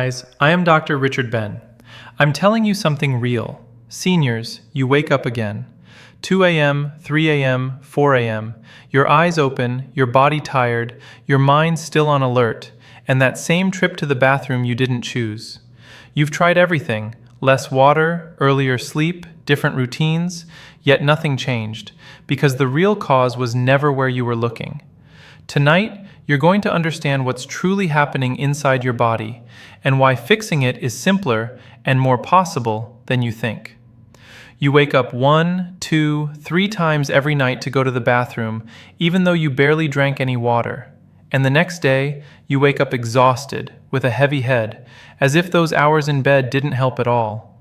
Guys, I am Dr. Richard Ben. I'm telling you something real. Seniors, you wake up again. 2 a.m., 3 a.m., 4 a.m., your eyes open, your body tired, your mind still on alert, and that same trip to the bathroom you didn't choose. You've tried everything, less water, earlier sleep, different routines, yet nothing changed, because the real cause was never where you were looking. Tonight, you're going to understand what's truly happening inside your body, and why fixing it is simpler and more possible than you think. You wake up 1, 2, 3 times every night to go to the bathroom, even though you barely drank any water. And the next day, you wake up exhausted, with a heavy head, as if those hours in bed didn't help at all.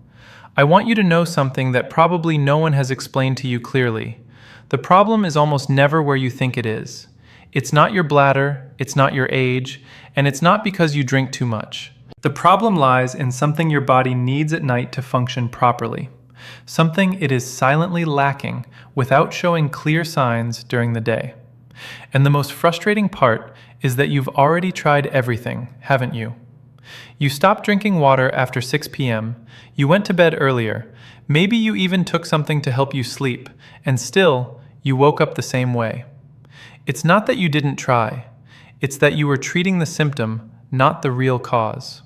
I want you to know something that probably no one has explained to you clearly. The problem is almost never where you think it is. It's not your bladder, it's not your age, and it's not because you drink too much. The problem lies in something your body needs at night to function properly. Something it is silently lacking without showing clear signs during the day. And the most frustrating part is that you've already tried everything, haven't you? You stopped drinking water after 6 p.m., you went to bed earlier, maybe you even took something to help you sleep, and still, you woke up the same way. It's not that you didn't try, it's that you were treating the symptom, not the real cause.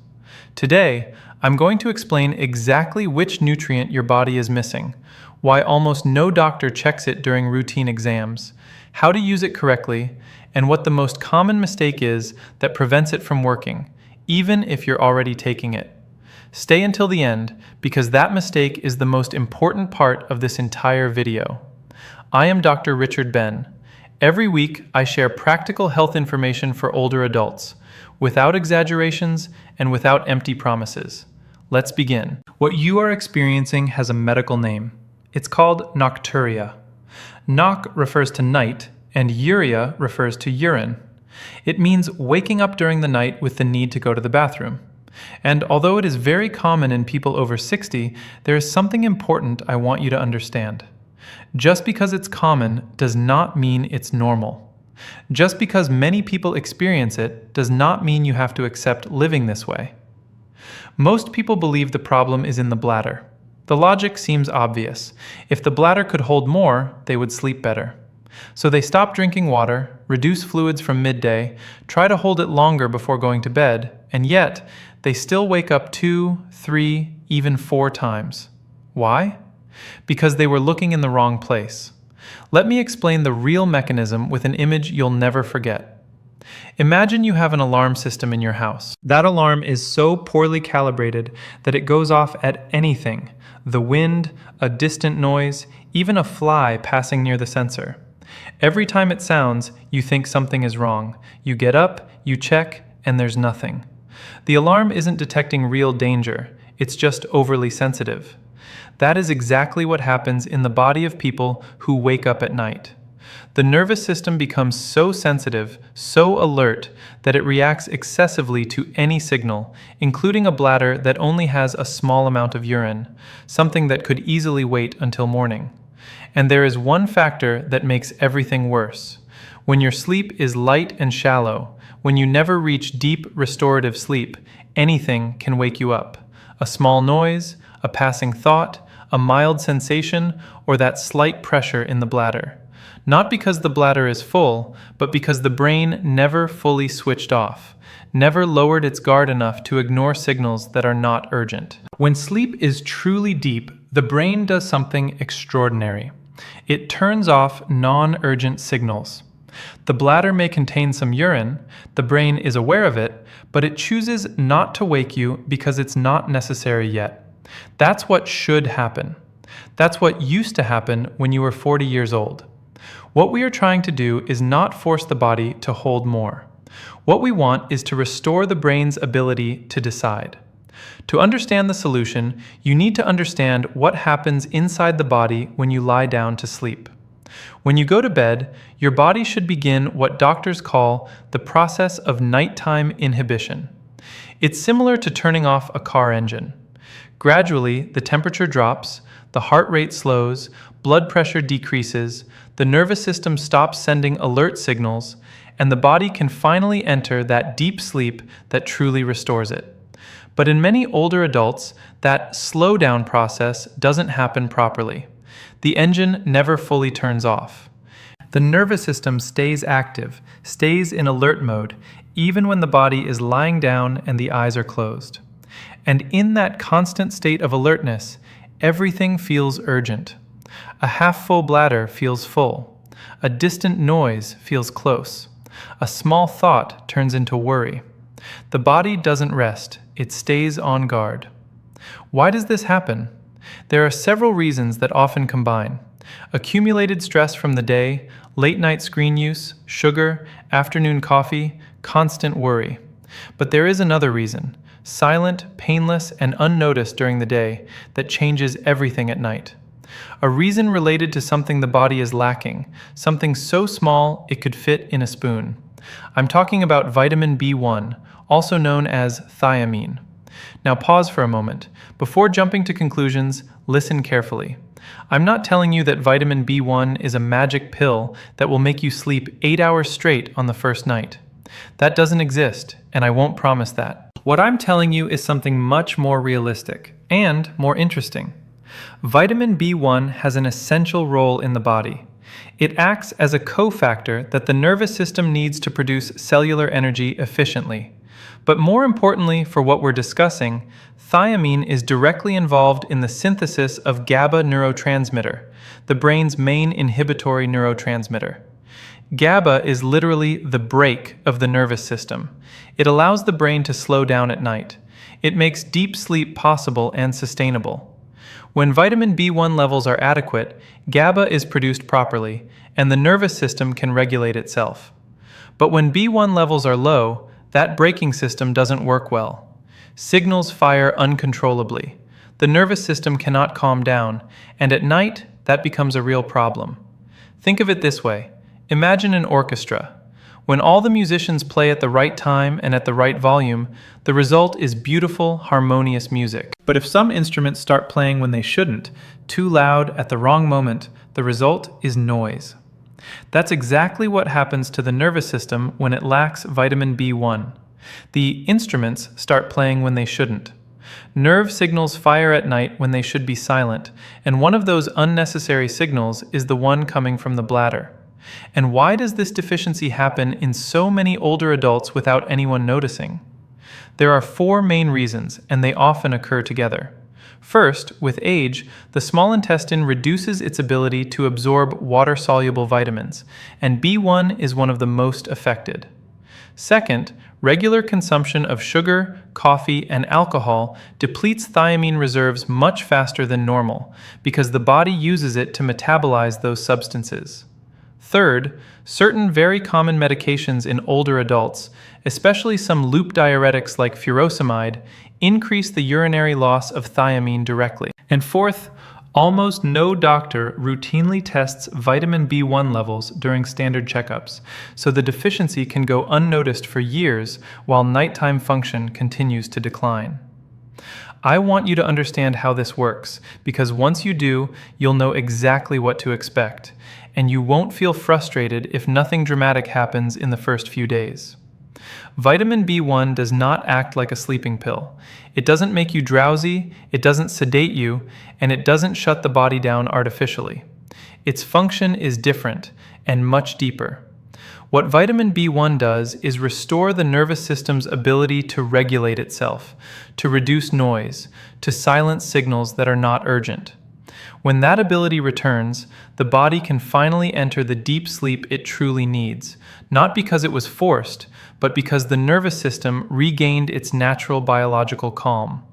Today, I'm going to explain exactly which nutrient your body is missing, why almost no doctor checks it during routine exams, how to use it correctly, and what the most common mistake is that prevents it from working, even if you're already taking it. Stay until the end, because that mistake is the most important part of this entire video. I am Dr. Richard Ben. Every week, I share practical health information for older adults, without exaggerations and without empty promises. Let's begin. What you are experiencing has a medical name. It's called Nocturia. Noc refers to night, and uria refers to urine. It means waking up during the night with the need to go to the bathroom. And although it is very common in people over 60, there is something important I want you to understand. Just because it's common does not mean it's normal. Just because many people experience it does not mean you have to accept living this way. Most people believe the problem is in the bladder. The logic seems obvious. If the bladder could hold more, they would sleep better. So they stop drinking water, reduce fluids from midday, try to hold it longer before going to bed, and yet they still wake up 2, 3, even 4 times. Why? Because they were looking in the wrong place. Let me explain the real mechanism with an image you'll never forget. Imagine you have an alarm system in your house. That alarm is so poorly calibrated that it goes off at anything: the wind, a distant noise, even a fly passing near the sensor. Every time it sounds, you think something is wrong. You get up, you check, and there's nothing. The alarm isn't detecting real danger, it's just overly sensitive. That is exactly what happens in the body of people who wake up at night. The nervous system becomes so sensitive, so alert, that it reacts excessively to any signal, including a bladder that only has a small amount of urine, something that could easily wait until morning. And there is one factor that makes everything worse. When your sleep is light and shallow, when you never reach deep restorative sleep, anything can wake you up. A small noise, a passing thought, a mild sensation, or that slight pressure in the bladder. Not because the bladder is full, but because the brain never fully switched off, never lowered its guard enough to ignore signals that are not urgent. When sleep is truly deep, the brain does something extraordinary. It turns off non-urgent signals. The bladder may contain some urine, the brain is aware of it, but it chooses not to wake you because it's not necessary yet. That's what should happen. That's what used to happen when you were 40 years old. What we are trying to do is not force the body to hold more. What we want is to restore the brain's ability to decide. To understand the solution, you need to understand what happens inside the body when you lie down to sleep. When you go to bed, your body should begin what doctors call the process of nighttime inhibition. It's similar to turning off a car engine. Gradually, the temperature drops, the heart rate slows, blood pressure decreases, the nervous system stops sending alert signals, and the body can finally enter that deep sleep that truly restores it. But in many older adults, that slowdown process doesn't happen properly. The engine never fully turns off. The nervous system stays active, stays in alert mode, even when the body is lying down and the eyes are closed. And in that constant state of alertness, everything feels urgent. A half-full bladder feels full. A distant noise feels close. A small thought turns into worry. The body doesn't rest, it stays on guard. Why does this happen? There are several reasons that often combine. Accumulated stress from the day, late-night screen use, sugar, afternoon coffee, constant worry. But there is another reason, silent, painless, and unnoticed during the day, that changes everything at night. A reason related to something the body is lacking, something so small it could fit in a spoon. I'm talking about vitamin B1, also known as thiamine. Now pause for a moment. Before jumping to conclusions, listen carefully. I'm not telling you that vitamin B1 is a magic pill that will make you sleep 8 hours straight on the first night. That doesn't exist, and I won't promise that. What I'm telling you is something much more realistic and more interesting. Vitamin B1 has an essential role in the body. It acts as a cofactor that the nervous system needs to produce cellular energy efficiently. But more importantly for what we're discussing, thiamine is directly involved in the synthesis of GABA neurotransmitter, the brain's main inhibitory neurotransmitter. GABA is literally the brake of the nervous system. It allows the brain to slow down at night. It makes deep sleep possible and sustainable. When vitamin B1 levels are adequate, GABA is produced properly, and the nervous system can regulate itself. But when B1 levels are low, that braking system doesn't work well. Signals fire uncontrollably. The nervous system cannot calm down, and at night, that becomes a real problem. Think of it this way. Imagine an orchestra. When all the musicians play at the right time and at the right volume, the result is beautiful, harmonious music. But if some instruments start playing when they shouldn't, too loud at the wrong moment, the result is noise. That's exactly what happens to the nervous system when it lacks vitamin B1. The instruments start playing when they shouldn't. Nerve signals fire at night when they should be silent, and one of those unnecessary signals is the one coming from the bladder. And why does this deficiency happen in so many older adults without anyone noticing? There are 4 main reasons, and they often occur together. First, with age, the small intestine reduces its ability to absorb water-soluble vitamins, and B1 is one of the most affected. Second, regular consumption of sugar, coffee, and alcohol depletes thiamine reserves much faster than normal, because the body uses it to metabolize those substances. Third, certain very common medications in older adults, especially some loop diuretics like furosemide, increase the urinary loss of thiamine directly. And fourth, almost no doctor routinely tests vitamin B1 levels during standard checkups, so the deficiency can go unnoticed for years while nighttime function continues to decline. I want you to understand how this works, because once you do, you'll know exactly what to expect, and you won't feel frustrated if nothing dramatic happens in the first few days. Vitamin B1 does not act like a sleeping pill. It doesn't make you drowsy, it doesn't sedate you, and it doesn't shut the body down artificially. Its function is different and much deeper. What vitamin B1 does is restore the nervous system's ability to regulate itself, to reduce noise, to silence signals that are not urgent. When that ability returns, the body can finally enter the deep sleep it truly needs, not because it was forced, but because the nervous system regained its natural biological calm.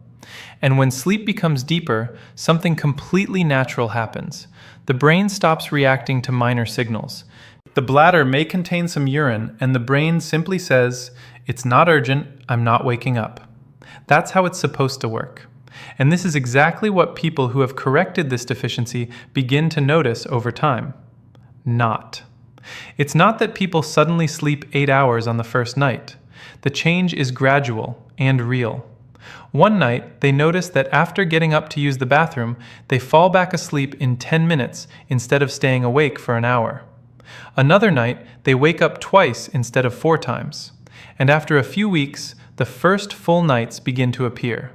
And when sleep becomes deeper, something completely natural happens. The brain stops reacting to minor signals. The bladder may contain some urine, and the brain simply says, "It's not urgent, I'm not waking up." That's how it's supposed to work. And this is exactly what people who have corrected this deficiency begin to notice over time. Not. It's not that people suddenly sleep 8 hours on the first night. The change is gradual and real. One night, they notice that after getting up to use the bathroom, they fall back asleep in 10 minutes instead of staying awake for an hour. Another night, they wake up twice instead of 4 times. And after a few weeks, the first full nights begin to appear.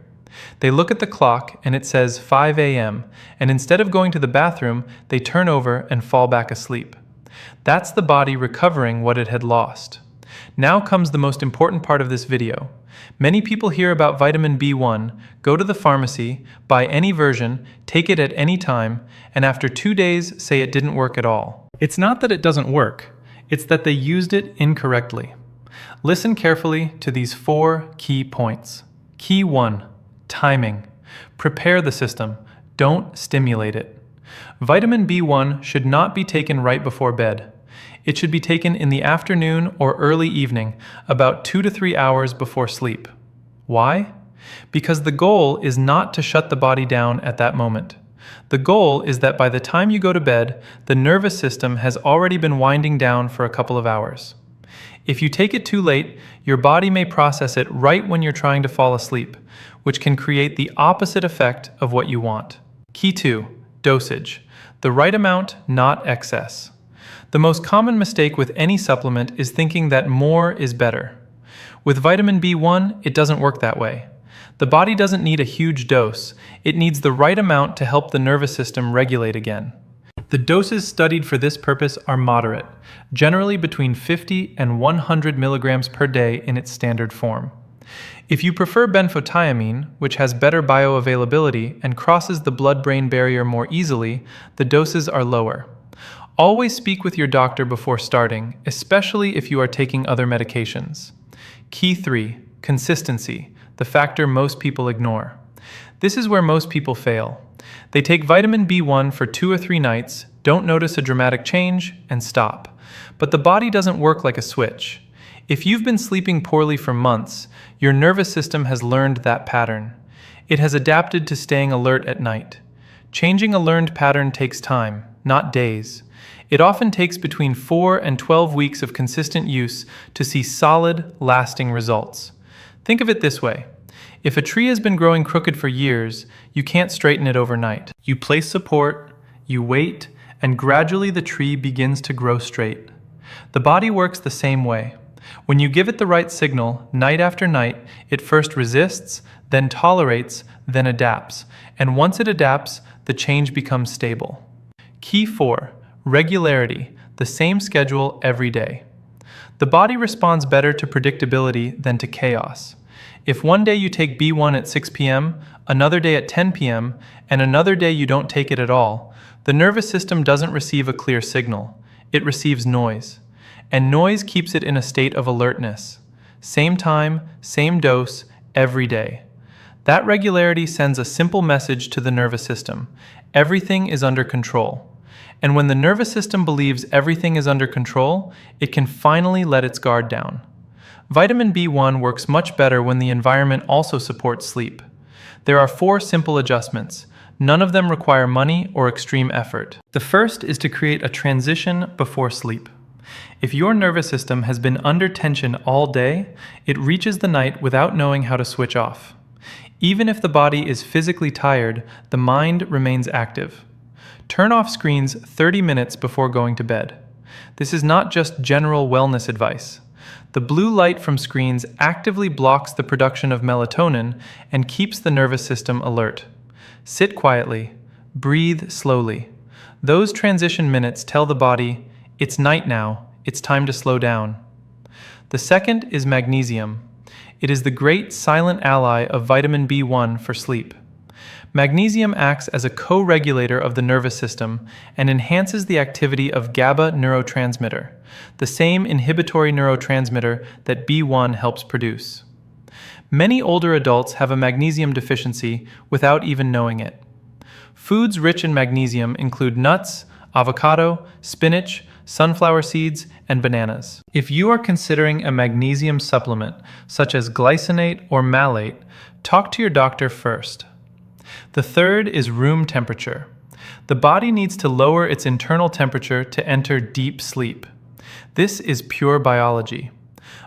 They look at the clock and it says 5 a.m., and instead of going to the bathroom, they turn over and fall back asleep. That's the body recovering what it had lost. Now comes the most important part of this video. Many people hear about vitamin B1, go to the pharmacy, buy any version, take it at any time, and after 2 days say it didn't work at all. It's not that it doesn't work, it's that they used it incorrectly. Listen carefully to these 4 key points. Key 1. Timing. Prepare the system. Don't stimulate it. Vitamin B1 should not be taken right before bed. It should be taken in the afternoon or early evening, about 2 to 3 hours before sleep. Why? Because the goal is not to shut the body down at that moment. The goal is that by the time you go to bed, the nervous system has already been winding down for a couple of hours. If you take it too late, your body may process it right when you're trying to fall asleep, which can create the opposite effect of what you want. Key 2. Dosage. The right amount, not excess. The most common mistake with any supplement is thinking that more is better. With vitamin B1, it doesn't work that way. The body doesn't need a huge dose. It needs the right amount to help the nervous system regulate again. The doses studied for this purpose are moderate, generally between 50 and 100 milligrams per day in its standard form. If you prefer benfotiamine, which has better bioavailability and crosses the blood-brain barrier more easily, the doses are lower. Always speak with your doctor before starting, especially if you are taking other medications. Key 3. Consistency, the factor most people ignore. This is where most people fail. They take vitamin B1 for 2 or 3 nights, don't notice a dramatic change, and stop. But the body doesn't work like a switch. If you've been sleeping poorly for months, your nervous system has learned that pattern. It has adapted to staying alert at night. Changing a learned pattern takes time, not days. It often takes between 4 and 12 weeks of consistent use to see solid, lasting results. Think of it this way. If a tree has been growing crooked for years, you can't straighten it overnight. You place support, you wait, and gradually the tree begins to grow straight. The body works the same way. When you give it the right signal, night after night, it first resists, then tolerates, then adapts. And once it adapts, the change becomes stable. Key 4. Regularity, the same schedule every day. The body responds better to predictability than to chaos. If one day you take B1 at 6 p.m., another day at 10 p.m., and another day you don't take it at all, the nervous system doesn't receive a clear signal. It receives noise. And noise keeps it in a state of alertness. Same time, same dose, every day. That regularity sends a simple message to the nervous system. Everything is under control. And when the nervous system believes everything is under control, it can finally let its guard down. Vitamin B1 works much better when the environment also supports sleep. There are 4 simple adjustments. None of them require money or extreme effort. The first is to create a transition before sleep. If your nervous system has been under tension all day, it reaches the night without knowing how to switch off. Even if the body is physically tired, the mind remains active. Turn off screens 30 minutes before going to bed. This is not just general wellness advice. The blue light from screens actively blocks the production of melatonin and keeps the nervous system alert. Sit quietly. Breathe slowly. Those transition minutes tell the body, it's night now, it's time to slow down. The second is magnesium. It is the great silent ally of vitamin B1 for sleep. Magnesium acts as a co-regulator of the nervous system and enhances the activity of GABA neurotransmitter, the same inhibitory neurotransmitter that B1 helps produce. Many older adults have a magnesium deficiency without even knowing it. Foods rich in magnesium include nuts, avocado, spinach, sunflower seeds, and bananas. If you are considering a magnesium supplement, such as glycinate or malate, talk to your doctor first. The third is room temperature. The body needs to lower its internal temperature to enter deep sleep. This is pure biology.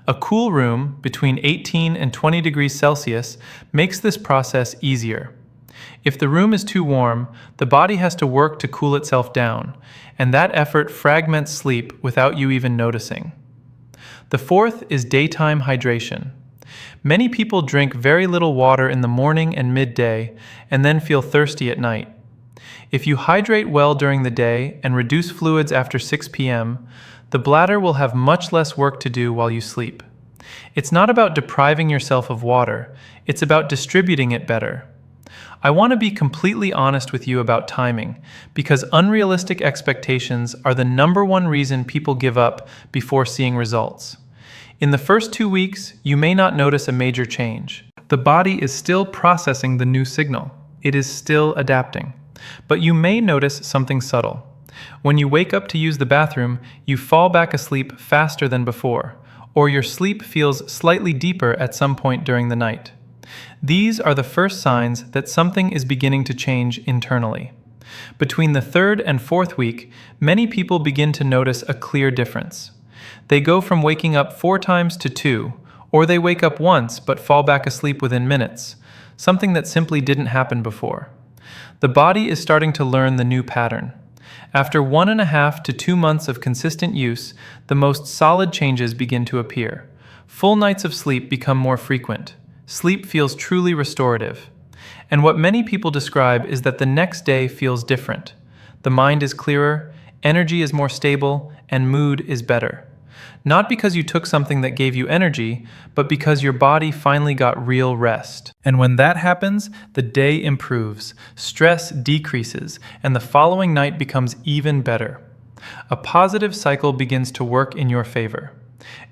A cool room between 18 and 20 degrees Celsius makes this process easier. If the room is too warm, the body has to work to cool itself down, and that effort fragments sleep without you even noticing. The fourth is daytime hydration. Many people drink very little water in the morning and midday and then feel thirsty at night. If you hydrate well during the day and reduce fluids after 6 p.m., the bladder will have much less work to do while you sleep. It's not about depriving yourself of water, it's about distributing it better. I want to be completely honest with you about timing, because unrealistic expectations are the #1 reason people give up before seeing results. In the first 2 weeks, you may not notice a major change. The body is still processing the new signal. It is still adapting. But you may notice something subtle. When you wake up to use the bathroom, you fall back asleep faster than before, or your sleep feels slightly deeper at some point during the night. These are the first signs that something is beginning to change internally. Between the 3rd and 4th week, many people begin to notice a clear difference. They go from waking up 4 times to 2, or they wake up once but fall back asleep within minutes, something that simply didn't happen before. The body is starting to learn the new pattern. After 1.5 to 2 months of consistent use, the most solid changes begin to appear. Full nights of sleep become more frequent. Sleep feels truly restorative. And what many people describe is that the next day feels different. The mind is clearer, energy is more stable, and mood is better. Not because you took something that gave you energy, but because your body finally got real rest. And when that happens, the day improves, stress decreases, and the following night becomes even better. A positive cycle begins to work in your favor.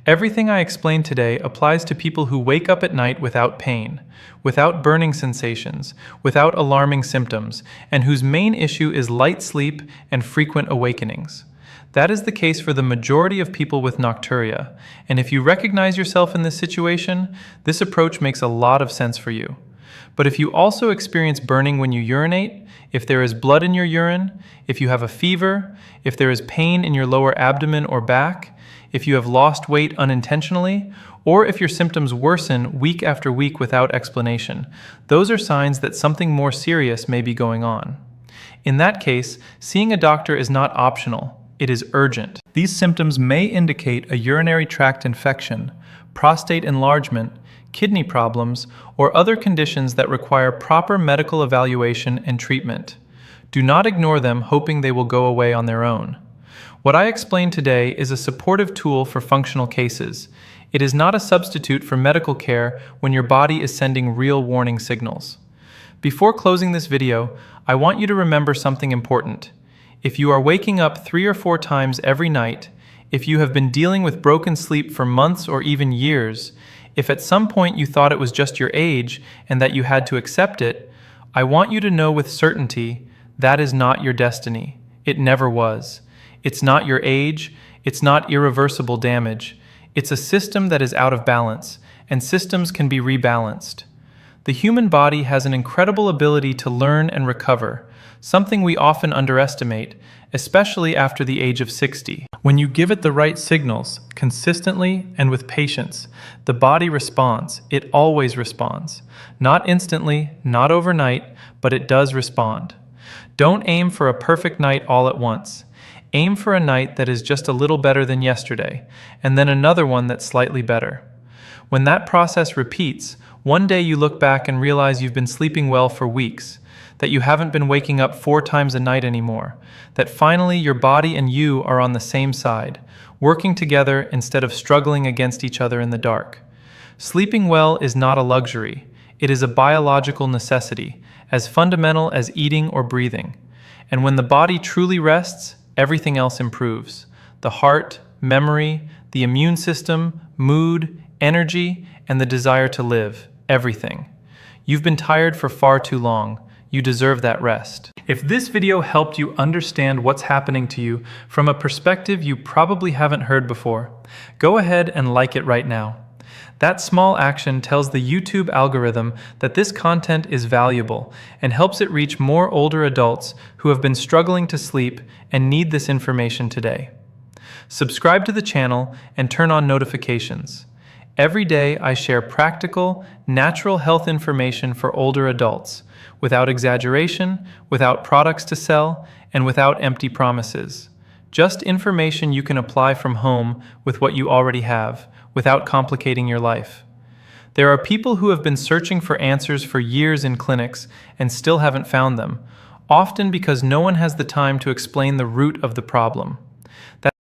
Everything I explained today applies to people who wake up at night without pain, without burning sensations, without alarming symptoms, and whose main issue is light sleep and frequent awakenings. That is the case for the majority of people with nocturia, and if you recognize yourself in this situation, this approach makes a lot of sense for you. But if you also experience burning when you urinate, if there is blood in your urine, if you have a fever, if there is pain in your lower abdomen or back, if you have lost weight unintentionally, or if your symptoms worsen week after week without explanation, those are signs that something more serious may be going on. In that case, seeing a doctor is not optional, it is urgent. These symptoms may indicate a urinary tract infection, prostate enlargement, kidney problems, or other conditions that require proper medical evaluation and treatment. Do not ignore them hoping they will go away on their own. What I explained today is a supportive tool for functional cases. It is not a substitute for medical care when your body is sending real warning signals. Before closing this video, I want you to remember something important. If you are waking up 3 or 4 times every night, if you have been dealing with broken sleep for months or even years, if at some point you thought it was just your age and that you had to accept it, I want you to know with certainty that is not your destiny. It never was. It's not your age, it's not irreversible damage. It's a system that is out of balance, and systems can be rebalanced. The human body has an incredible ability to learn and recover, something we often underestimate, especially after the age of 60. When you give it the right signals, consistently and with patience, the body responds. It always responds. Not instantly, not overnight, but it does respond. Don't aim for a perfect night all at once. Aim for a night that is just a little better than yesterday, and then another one that's slightly better. When that process repeats, one day you look back and realize you've been sleeping well for weeks, that you haven't been waking up 4 times a night anymore, that finally your body and you are on the same side, working together instead of struggling against each other in the dark. Sleeping well is not a luxury. It is a biological necessity, as fundamental as eating or breathing. And when the body truly rests, everything else improves. The heart, memory, the immune system, mood, energy, and the desire to live. Everything. You've been tired for far too long. You deserve that rest. If this video helped you understand what's happening to you from a perspective you probably haven't heard before, go ahead and like it right now. That small action tells the YouTube algorithm that this content is valuable and helps it reach more older adults who have been struggling to sleep and need this information today. Subscribe to the channel and turn on notifications. Every day I share practical, natural health information for older adults, without exaggeration, without products to sell, and without empty promises. Just information you can apply from home with what you already have, without complicating your life. There are people who have been searching for answers for years in clinics and still haven't found them, often because no one has the time to explain the root of the problem.